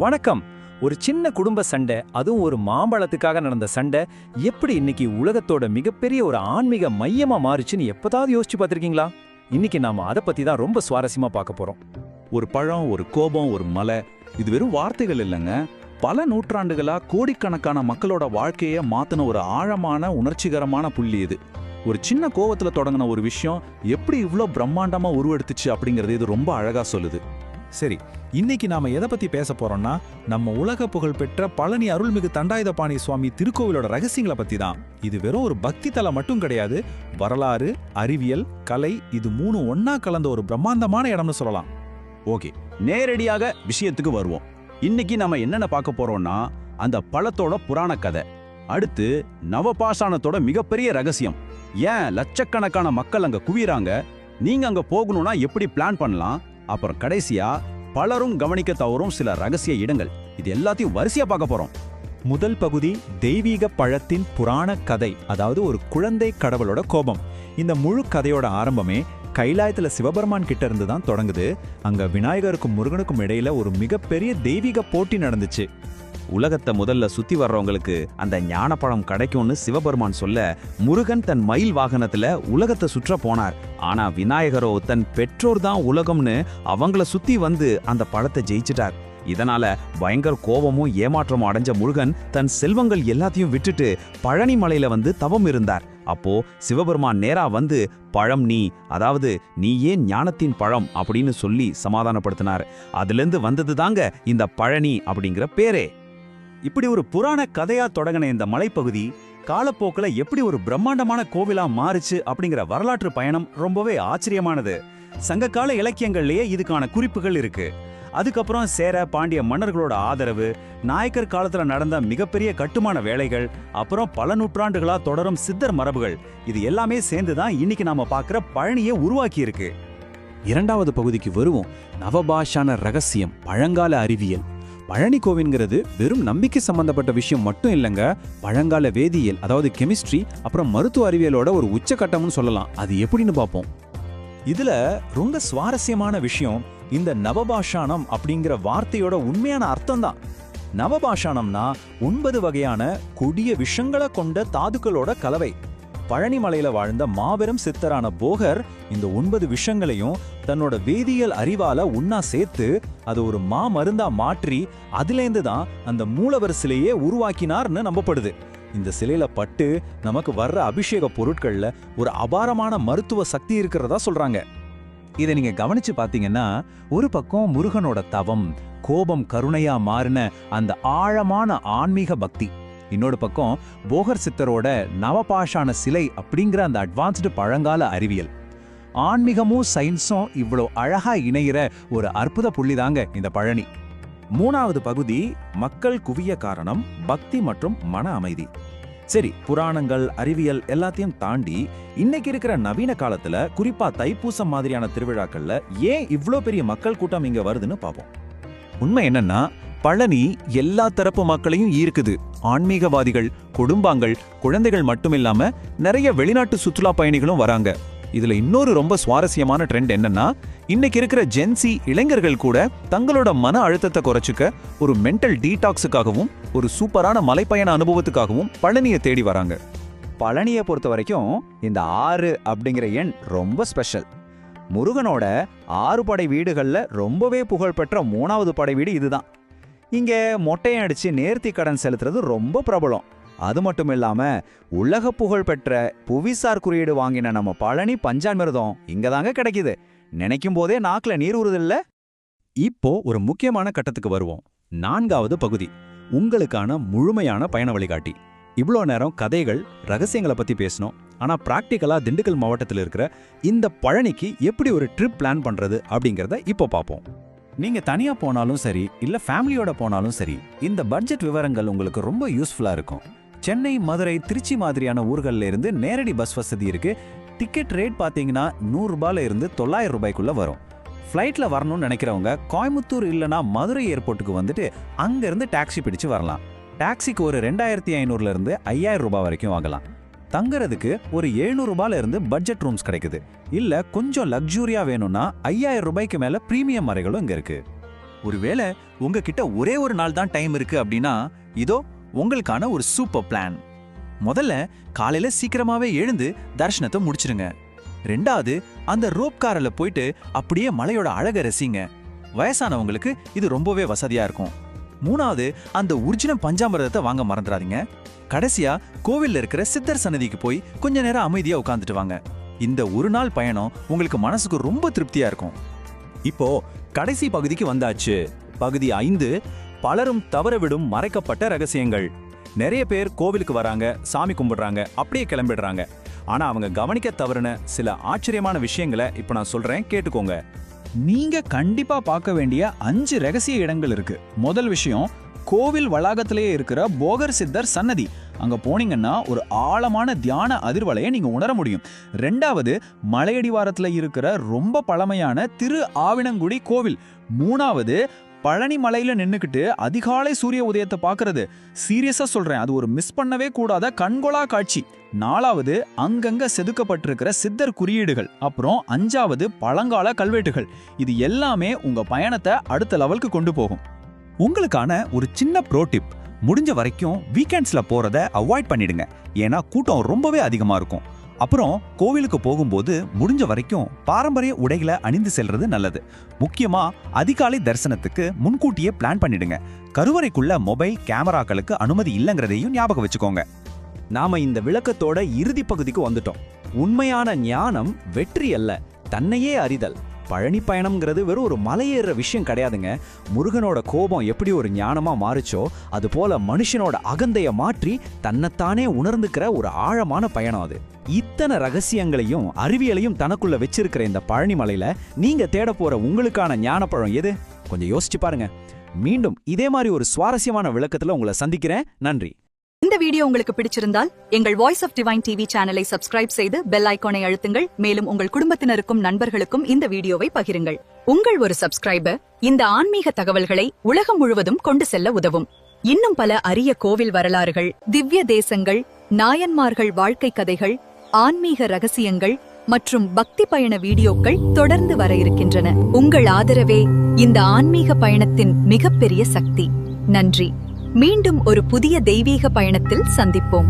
வணக்கம். ஒரு சின்ன குடும்ப சண்டை, அதுவும் ஒரு மாம்பழத்துக்காக நடந்த சண்டை, எப்படி இன்னைக்கு உலகத்தோட மிகப்பெரிய ஒரு ஆன்மீக மையமா மாறுச்சுன்னு எப்பதாவது யோசிச்சு பார்த்திருக்கீங்களா? இன்னைக்கு நாம அதை பத்தி தான் ரொம்ப சுவாரஸ்யமா பார்க்க போறோம். ஒரு பழம், ஒரு கோபம், ஒரு மலை, இது வெறும் வார்த்தைகள் இல்லைங்க. பல நூற்றாண்டுகளா கோடிக்கணக்கான மக்களோட வாழ்க்கையை மாத்தின ஒரு ஆழமான உணர்ச்சிகரமான புள்ளி இது. ஒரு சின்ன கோவத்துல தொடங்கின ஒரு விஷயம் எப்படி இவ்ளோ பிரம்மாண்டமா உருவெடுத்துச்சு அப்படிங்கறது இது ரொம்ப அழகா சொல்லுது. சரி, இன்னைக்கு நாம எதை பத்தி பேச போறோம்னா, நம்ம உலக புகழ் பெற்ற பழனி அருள்மிகு தண்டாயுதபாணி சுவாமி திருக்கோவிலோட ரகசியங்களை பத்தி தான். இது வெறும் ஒரு பக்தி தலம் மட்டும் கிடையாது, வரலாறு, அறிவியல், கலை, இது மூணு ஒன்னா கலந்த ஒரு பிரம்மாண்டமான இடம்னு சொல்லலாம். ஓகே, நேரடியாக விஷயத்துக்கு வருவோம். இன்னைக்கு நம்ம என்னென்ன பார்க்க போறோம்னா, அந்த பழத்தோட புராண கதை, அடுத்து நவபாஷாணத்தோட மிகப்பெரிய ரகசியம், ஏன் லட்சக்கணக்கான மக்கள் அங்க குவியறாங்க, நீங்க அங்க போகணும்னா எப்படி பிளான் பண்ணலாம், அப்புறம் கடைசியா பலரும் கவனிக்க தவறும் சில ரகசிய இடங்கள். இது எல்லாத்தையும் வரிசையா பார்க்க போறோம். முதல் பகுதி தெய்வீக பழத்தின் புராண கதை, அதாவது ஒரு குழந்தை கடவுளோட கோபம். இந்த முழு கதையோட ஆரம்பமே கைலாயத்துல சிவபெருமான் கிட்ட இருந்து தான் தொடங்குது. அங்க விநாயகருக்கும் முருகனுக்கும் இடையில ஒரு மிகப்பெரிய தெய்வீக போட்டி நடந்துச்சு. உலகத்தை முதல்ல சுத்தி வர்றவங்களுக்கு அந்த ஞானப்பழம் கிடைக்கும்னு சிவபெருமான் சொல்ல, முருகன் தன் மயில் வாகனத்துல உலகத்தை சுற்ற போனார். ஆனா விநாயகரோ தன் பெற்றோர் தான் உலகம்னு அவங்கள சுத்தி வந்து அந்த பழத்தை ஜெயிச்சிட்டார். இதனால பயங்கர கோபமும் ஏமாற்றமும் அடைஞ்ச முருகன் தன் செல்வங்கள் எல்லாத்தையும் விட்டுட்டு பழனி மலையில வந்து தவம் இருந்தார். அப்போ சிவபெருமான் நேரா வந்து, பழம் நீ, அதாவது நீ ஏன் ஞானத்தின் பழம் அப்படின்னு சொல்லி சமாதானப்படுத்தினார். அதுல இருந்து வந்தது தாங்க இந்த பழனி அப்படிங்கிற பேரே. இப்படி ஒரு புராண கதையா தொடங்கின இந்த மலைப்பகுதி காலப்போக்கில் எப்படி ஒரு பிரம்மாண்டமான கோவிலா மாறுச்சு அப்படிங்கிற வரலாற்று பயணம் ரொம்பவே ஆச்சரியமானது. சங்ககால இலக்கியங்கள்லயே இதுக்கான குறிப்புகள் இருக்கு. அதுக்கப்புறம் சேர பாண்டிய மன்னர்களோட ஆதரவு, நாயக்கர் காலத்துல நடந்த மிகப்பெரிய கட்டுமான வேலைகள், அப்புறம் பல நூற்றாண்டுகளா தொடரும் சித்தர் மரபுகள், இது எல்லாமே சேர்ந்துதான் இன்னைக்கு நாம பார்க்கிற பழனியை உருவாக்கி இருக்கு. இரண்டாவது பகுதிக்கு வருவோம். நவபாஷான ரகசியம், பழங்கால அறிவியல். பழனி கோவில்ங்கிறது வெறும் நம்பிக்கை சம்பந்தப்பட்ட விஷயம் மட்டும் இல்லைங்க, பழங்கால வேதியியல், அதாவது கெமிஸ்ட்ரி, அப்புறம் மருத்துவ அறிவியலோட ஒரு உச்சகட்டம்னு சொல்லலாம். அது எப்படின்னு பார்ப்போம். இதுல ரொம்ப சுவாரஸ்யமான விஷயம் இந்த நவபாஷாணம் அப்படிங்கிற வார்த்தையோட உண்மையான அர்த்தம் தான். நவபாஷாணம்னா 9 வகையான கொடிய விஷங்களை கொண்ட தாதுக்களோட கலவை. பழனி மலையில வாழ்ந்த மாபெரும் சித்தரான போகர் இந்த 9 விஷங்களையும் தன்னோட வேதியியல் அறிவால உண்ணா சேர்த்து அது ஒரு மருந்தா மாற்றி அதிலேந்து தான் அந்த மூலவர் சிலையே உருவாக்கினார்னு நம்பப்படுது. இந்த சிலையில பட்டு நமக்கு வர்ற அபிஷேக பொருட்கள்ல ஒரு அபாரமான மருத்துவ சக்தி இருக்கிறதா சொல்றாங்க. இதை நீங்க கவனிச்சு பாத்தீங்கன்னா, ஒரு பக்கம் முருகனோட தவம், கோபம் கருணையா மாறின அந்த ஆழமான ஆன்மீக பக்தி, இன்னொரு பக்கம் போகர் சித்தரோட நவபாஷான சிலை அப்படிங்கிற அந்த அட்வான்ஸ்டு பழங்கால அறிவியல். ஆன்மீகமும் சயின்ஸும் இவ்வளோ அழகா இணைகிற ஒரு அற்புத புள்ளிதாங்க இந்த பழனி. மூணாவது பகுதி மக்கள் குவிய காரணம், பக்தி மற்றும் மன அமைதி. சரி, புராணங்கள், அறிவியல் எல்லாத்தையும் தாண்டி இன்னைக்கு இருக்கிற நவீன காலத்துல, குறிப்பா தைப்பூசம் மாதிரியான திருவிழாக்கள்ல ஏன் இவ்ளோ பெரிய மக்கள் கூட்டம் இங்க வருதுன்னு பார்ப்போம். உண்மை என்னன்னா, பழனி எல்லா தரப்பு மக்களையும் ஈர்க்குது. ஆன்மீகவாதிகள், குடும்பங்கள், குழந்தைகள் மட்டுமில்லாம நிறைய வெளிநாட்டு சுற்றுலா பயணிகளும் வராங்க. இதுல இன்னொரு ரொம்ப சுவாரஸ்யமான ட்ரெண்ட் என்னன்னா, இன்னைக்கு இருக்கிற ஜென்சி இளைஞர்கள் கூட தங்களோட மன அழுத்தத்தை குறைச்சுக்க ஒரு மென்டல் டீடாக்ஸுக்காகவும் ஒரு சூப்பரான மலைப்பயண அனுபவத்துக்காகவும் பழனியை தேடி வராங்க. பழனியை பொறுத்த வரைக்கும் இந்த 6 அப்படிங்கிற எண் ரொம்ப ஸ்பெஷல். முருகனோட 6 படை வீடுகள்ல ரொம்பவே புகழ்பெற்ற 3வது படை வீடு இதுதான். இங்க மொட்டையை அடிச்சு நேர்த்தி கடன் செலுத்துறது ரொம்ப பிரபலம். அது மட்டும் இல்லாம உலக புகழ் பெற்ற புவிசார் குறியீடு வாங்கின நம்ம பழனி பஞ்சாமிர்தம் இங்கதாங்க கிடைக்குது. நினைக்கும் போதே நாக்குல நீர் ஊறுதில்ல. இப்போ ஒரு முக்கியமான கட்டத்துக்கு வருவோம். 4வது பகுதி, உங்களுக்கான முழுமையான பயண வழிகாட்டி. இவ்வளோ நேரம் கதைகள், ரகசியங்களை பத்தி பேசணும். ஆனா பிராக்டிக்கலா திண்டுக்கல் மாவட்டத்தில் இருக்கிற இந்த பழனிக்கு எப்படி ஒரு ட்ரிப் பிளான் பண்றது அப்படிங்கறத இப்போ பார்ப்போம். நீங்க தனியா போனாலும் சரி, இல்ல ஃபேமிலியோட போனாலும் சரி, இந்த பட்ஜெட் விவரங்கள் உங்களுக்கு ரொம்ப யூஸ்ஃபுல்லா இருக்கும். சென்னை, மதுரை, திருச்சி மாதிரியான ஊர்கள்ல இருந்து நேரடி பஸ் வசதி இருக்கு. டிக்கெட் ரேட் பாத்தீங்கன்னா 100 ரூபாயில இருந்து 900 ரூபாய்க்குள்ள வரும். ஃப்ளைட்ல வரணும்னு நினைக்கிறவங்க கோயம்புத்தூர் இல்லனா மதுரை ஏர்போர்ட்டுக்கு வந்துட்டு அங்க இருந்து டாக்ஸி பிடிச்சு வரலாம். டாக்ஸிக்கு ஒரு 2500ல இருந்து 5000 ரூபாய் வரைக்கும் வாங்கலாம். தங்கறதுக்கு ஒரு 700 ரூபாயில இருந்து பட்ஜெட் ரூம்ஸ் கிடைக்குது. இல்ல கொஞ்சம் லக்ஸூரியா வேணும்னா 5000 ரூபாய்க்கு மேல பிரீமியம் அறைகளும் இங்க இருக்கு. ஒருவேளை உங்ககிட்ட ஒரே ஒரு நாள் தான் டைம் இருக்கு அப்படின்னா இதோ உங்களுக்கான ஒரு சூப்பர் பிளான். முதல்ல காலையில சீக்கிரமாவே எழுந்து தரிசனத்தை முடிச்சிருங்க. ரெண்டாவது, அந்த ரோப் கார்ல போயிட்டு அப்படியே மலையோட அழக ரசிங்க. வயசானவங்களுக்கு இது ரொம்பவே வசதியா இருக்கும். மூணாவது, அந்த ஒரிஜினல் பஞ்சாமிர்தத்தை வாங்க மறந்துடாதீங்க. கடைசியா கோவில்ல இருக்கிற சித்தர் சன்னதிக்கு போய் கொஞ்ச நேரம் அமைதியா உட்கார்ந்துட்டு வாங்க. இந்த ஒரு நாள் பயணம் உங்களுக்கு மனசுக்கு ரொம்ப திருப்தியா இருக்கும். இப்போ கடைசி பகுதிக்கு வந்தாச்சு. பகுதி 5, பலரும் தவறவிடும் மறைக்கப்பட்ட ரகசியங்கள். நிறைய பேர் கோவிலுக்கு வராங்க, சாமி கும்பிடுறாங்க, அப்படியே கிளம்பிடுறாங்க. ஆனா அவங்க கவனிக்க தவறுன சில ஆச்சரியமான விஷயங்களை இப்ப நான் சொல்றேன், கேட்டுக்கோங்க. நீங்க கண்டிப்பா பார்க்க வேண்டிய 5 ரகசிய இடங்கள் இருக்கு. முதல் விஷயம், கோவில் வளாகத்திலேயே இருக்கிற போகர் சித்தர் சன்னதி. அங்க போனீங்கன்னா ஒரு ஆழமான தியான அதிர்வலையை நீங்க உணர முடியும். ரெண்டாவது, மலையடிவாரத்துல இருக்கிற ரொம்ப பழமையான திரு ஆவினங்குடி கோவில். மூணாவது, பழனி மலையில நின்னுக்கிட்டு அதிகாலை சூரிய உதயத்தை பார்க்கறது. சீரியஸா சொல்றேன், அது ஒரு மிஸ் பண்ணவே கூடாத கண்கொள்ளா காட்சி. நாலாவது, அங்கங்க செதுக்கப்பட்டிருக்கிற சித்தர் குறியீடுகள். அப்புறம் 5வது, பழங்கால கல்வெட்டுகள். இது எல்லாமே உங்க பயணத்தை அடுத்த லெவலுக்கு கொண்டு போகும். உங்களுக்கான ஒரு சின்ன ப்ரோ டிப், முடிஞ்ச வரைக்கும் வீக்கெண்ட்ஸ்ல போறத அவாய்ட் பண்ணிடுங்க. ஏன்னா கூட்டம் ரொம்பவே அதிகமா இருக்கும். அப்புறம் கோவிலுக்கு போகும்போது முடிஞ்ச வரைக்கும் பாரம்பரிய உடைகளை அணிந்து செல்றது நல்லது. முக்கியமா அதிகாலை தரிசனத்துக்கு முன்கூட்டியே பிளான் பண்ணிடுங்க. கருவறைக்குள்ள மொபைல் கேமராக்களுக்கு அனுமதி இல்லைங்கிறதையும் ஞாபகம் வச்சுக்கோங்க. நாம இந்த விளக்கத்தோட இறுதி பகுதிக்கு வந்துட்டோம். உண்மையான ஞானம் வெற்றி அல்ல, தன்னையே அறிதல். பழனி பயணம்ங்கிறது வெறும் ஒரு மலையேற விஷயம் கிடையாதுங்க. முருகனோட கோபம் எப்படி ஒரு ஞானமா மாறுச்சோ அது போல மனுஷனோட அகந்தைய மாற்றி தன்னைத்தானே உணர்ந்துக்கிற ஒரு ஆழமான பயணம் அது. இத்தனை ரகசியங்களையும் அறிவியலையும் தனக்குள்ள வச்சிருக்கிற இந்த பழனி மலையில நீங்க தேட போற உங்களுக்கான ஞானப்பழம் எது? கொஞ்சம் யோசிச்சு பாருங்க. மீண்டும் இதே மாதிரி ஒரு சுவாரஸ்யமான விளக்கத்துல உங்களை சந்திக்கிறேன். நன்றி. இந்த வீடியோ உங்களுக்கு பிடிச்சிருந்தால் எங்கள் வாய்ஸ் ஆஃப் டிவைன் டிவி சேனலை சப்ஸ்கிரைப் செய்து பெல் ஐகானை அழுத்துங்கள். மேலும் உங்கள் குடும்பத்தினருக்கும் நண்பர்களுக்கும் இந்த வீடியோவை பகிருங்கள். உங்கள் ஒரு சப்ஸ்கிரைபர் இந்த ஆன்மீக தகவல்களை உலகம் முழுவதும் கொண்டு செல்ல உதவும். இன்னும் பல அரிய கோவில் வரலாறுகள், திவ்ய தேசங்கள், நாயன்மார்கள் வாழ்க்கை கதைகள், ஆன்மீக ரகசியங்கள் மற்றும் பக்தி பயண வீடியோக்கள் தொடர்ந்து வர இருக்கின்றன. உங்கள் ஆதரவே இந்த ஆன்மீக பயணத்தின் மிகப்பெரிய சக்தி. நன்றி. மீண்டும் ஒரு புதிய தெய்வீக பயணத்தில் சந்திப்போம்.